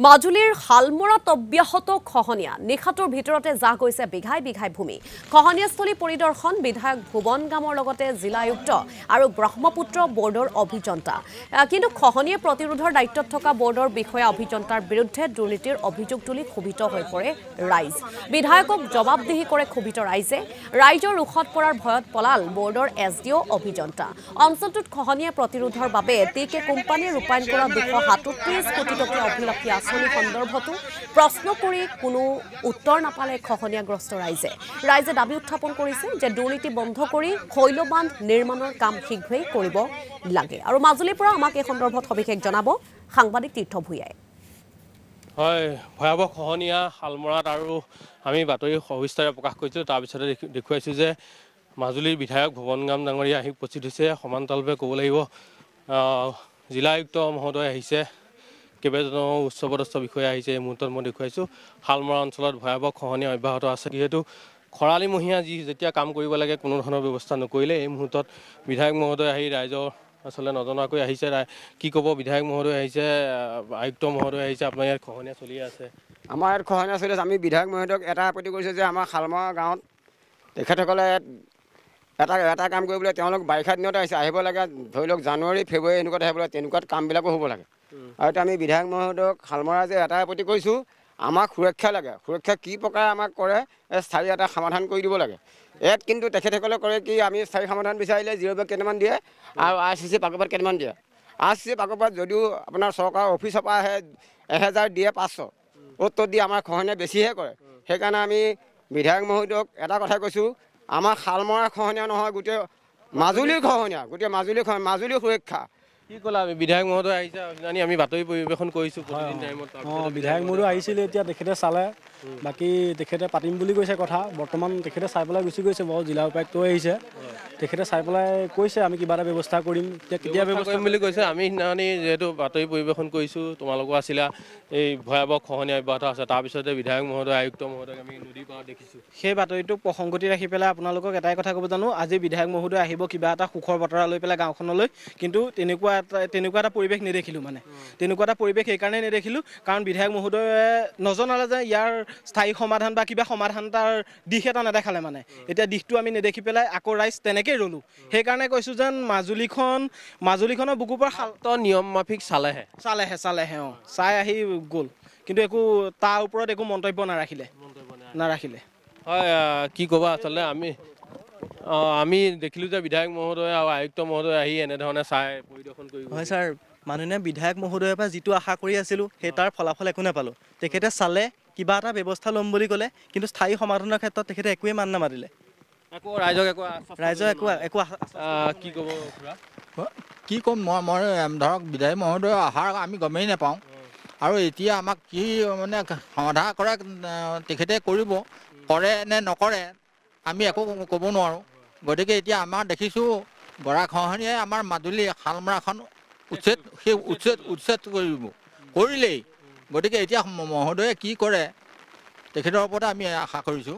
মাজুলীৰ হালমৰাত অব্যাহত খহনীয়া নিশাটোৰ ভিতৰতে যা গৈছে বিঘাই বিঘাই ভূমি খহনীয়াস্থলী পৰিদৰ্শন বিধায়ক ভুৱন গামৰ লগতে জিলা আয়ুক্ত আৰু ব্ৰহ্মপুত্ৰ বৰ্ডৰ অভিযন্তা কিন্তু খহনীয়া প্ৰতিৰোধৰ দায়িত্বত থকা বৰ্ডৰ বিষয়া অভিযন্তাৰ বিৰুদ্ধে দুৰ্নীতিৰ অভিযোগ তুলি ক্ষোভিত হৈ পৰে ৰাইজ বিধায়কক জবাবদিহি কৰে ক্ষোভিত ৰাইজে ৰাইজৰ ৰোষত পৰাৰ ভয়ত পলাল বৰ্ডৰ এছডিঅ অভিযন্তা অঞ্চলটোত খহনীয়া প্ৰতিৰোধৰ বাবে টিকে কোম্পানীয়ে ৰূপায়ণ কৰা 237 কোটি টকা অভিলাষী আঁচনি সন্দৰ্ভতো প্ৰশ্ন কৰি কোনো উত্তৰ নাপালে খহনীয়াগ্ৰস্ত ৰাইজে দাবী উত্থাপন কৰিছে যে দুৰ্নীতি বন্ধ কৰি খৈলবান্ধ নিৰ্মাণৰ কাম শীঘ্ৰেই কৰিব লাগে আৰু মাজুলীৰ পৰা আমাক এই সন্দৰ্ভত সবিশেষ জনাব সাংবাদিক তীৰ্থ ভূঞাই হয় ভয়াবহ খহনীয়া হালমৰাত আৰু আমি বাতৰি সবিস্তাৰে প্ৰকাশ কৰিছোঁ তাৰ পিছতে দেখুৱাইছোঁ যে মাজুলীৰ বিধায়ক ভুৱন গাম ডাঙৰীয়া আহি উপস্থিত হৈছে সমান্তৰালভাৱে ক'ব লাগিব জিলা আয়ুক্ত মহোদয় আহিছে কেইবাজনো উচ্চপদস্থ বিষয়া আহিছে এই মুহূৰ্তত মই দেখুৱাইছোঁ হালমৰা অঞ্চলত ভয়াবহ খহনীয়া অব্যাহত আছে যিহেতু খৰালিমহীয়া যেতিয়া কাম কৰিব লাগে কোনো ধৰণৰ ব্যৱস্থা নকৰিলে এই মুহূৰ্তত বিধায়ক মহোদয় আহি ৰাইজৰ আচলতে নজনাকৈ আহিছে কি ক'ব বিধায়ক মহোদয় আহিছে আয়ুক্ত মহোদয় আহিছে আপোনাৰ ইয়াত খহনীয়া চলি আছে আমাৰ ইয়াত খহনীয়া চলি আছে আমি বিধায়ক মহোদয়ক এটা আপত্তি কৰিছোঁ যে আমাৰ হালমৰা গাঁৱত তেখেতসকলে এটা কাম কৰিবলৈ তেওঁলোক বাৰিষা দিনতে আহিব লাগে ধৰি লওক জানুৱাৰী ফেব্ৰুৱাৰী এনেকুৱাত আহিব লাগে তেনেকুৱাত কামবিলাকো হ'ব লাগে আৰু এতিয়া আমি বিধায়ক মহোদয়ক হালমৰা যে এটা আপত্তি কৰিছোঁ আমাক সুৰক্ষা লাগে সুৰক্ষা কি প্ৰকাৰে আমাক কৰে স্থায়ী এটা সমাধান কৰি দিব লাগে ইয়াত কিন্তু তেখেতসকলে কৰে কি আমি স্থায়ী সমাধান বিচাৰিলে জিৰ' বেগ কেইটামান দিয়ে আৰু RCC পাকোপাত কেইটামান দিয়ে RCC পাকোপাত যদিও আপোনাৰ চৰকাৰৰ অফিচৰ পৰা আহে 1000 দিয়ে 500 অ'ত দি আমাৰ খহনীয়া বেছিহে কৰে সেইকাৰণে আমি বিধায়ক মহোদয়ক এটা কথা কৈছোঁ আমাৰ হালমৰা খহনীয়া নহয় গোটেই মাজুলীৰ খহনীয়া মাজুলীৰ সুৰক্ষা কি ক'লা আমি বিধায়ক মহোদয় আহিছে আমি বাতৰি পৰিৱেশন কৰিছোঁ প্ৰতিদিন টাইমত বিধায়ক মহোদয় আহিছিলে এতিয়া তেখেতে চালে বাকী তেখেতে পাতিম বুলি কৈছে কথা বৰ্তমান তেখেতে চাই পেলাই গুচি গৈছে বাৰু জিলা উপায়ুক্ত আহিছে তেখেতে চাই পেলাই কৈছে আমি কিবা এটা ব্যৱস্থা কৰিম এতিয়া কেতিয়া ব্যৱস্থা কৰিম বুলি কৈছে আমি সিদিনাখনি যিহেতু বাতৰি পৰিৱেশন কৰিছোঁ তোমালোকো আছিলা এই ভয়াবহ খহনীয়া অব্যাহত আছে তাৰপিছতে বিধায়ক মহোদয় আয়ুক্ত মহোদয়ক আমি নদীৰ পাৰত দেখিছোঁ সেই বাতৰিটোক প্ৰসংগতি ৰাখি পেলাই আপোনালোকক এটাই কথা ক'ব জানো আজি বিধায়ক মহোদয় আহিব কিবা এটা সুখৰ বতৰা লৈ পেলাই গাঁওখনলৈ কিন্তু তেনেকুৱা এটা পৰিৱেশ নেদেখিলোঁ মানে তেনেকুৱা এটা পৰিৱেশ সেইকাৰণে নেদেখিলোঁ কাৰণ বিধায়ক মহোদয়ে নজনালে যে ইয়াৰ স্থায়ী সমাধান বা কিবা সমাধান তাৰ দিশ এটা নেদেখালে মানে এতিয়া দিশটো আমি নেদেখি পেলাই আকৌ ৰাইজ তেনেকেই ৰ'লোঁ সেইকাৰণে কৈছোঁ যেন মাজুলীখনৰ বুকুৰ পৰা নিয়ম মাফিক চালেহে চাই আহি গ'ল কিন্তু একো তাৰ ওপৰত একো মন্তব্য নাৰাখিলে হয় কি ক'বা আচলতে আমি দেখিলোঁ যে বিধায়ক মহোদয় আৰু আয়ুক্ত মহোদয় আহি এনেধৰণে চাই পৰিদৰ্শন কৰিব হয় ছাৰ মাননীয় বিধায়ক মহোদয়ৰ পৰা যিটো আশা কৰি আছিলোঁ সেই তাৰ ফলাফল একো নাপালোঁ তেখেতে চালে কিবা এটা ব্যৱস্থা ল'ম বুলি ক'লে কিন্তু স্থায়ী সমাধানৰ ক্ষেত্ৰত তেখেতে একোৱেই মান নামাতিলে ৰাইজক একো কি ক'ব কি ক'ম মই ধৰক বিধায়ক মহোদয় অহাৰ আমি গমেই নাপাওঁ আৰু এতিয়া আমাক কি মানে সমাধা কৰে তেখেতে কৰে নে নকৰে আমি একো ক'ব নোৱাৰোঁ গতিকে এতিয়া আমাৰ দেখিছোঁ গৰাখহনীয়াই আমাৰ মাজুলী হালমৰাখন উচ্ছেদ কৰিলেই গতিকে এতিয়া মহোদয়ে কি কৰে তেখেতৰ ওপৰতে আমি আশা কৰিছোঁ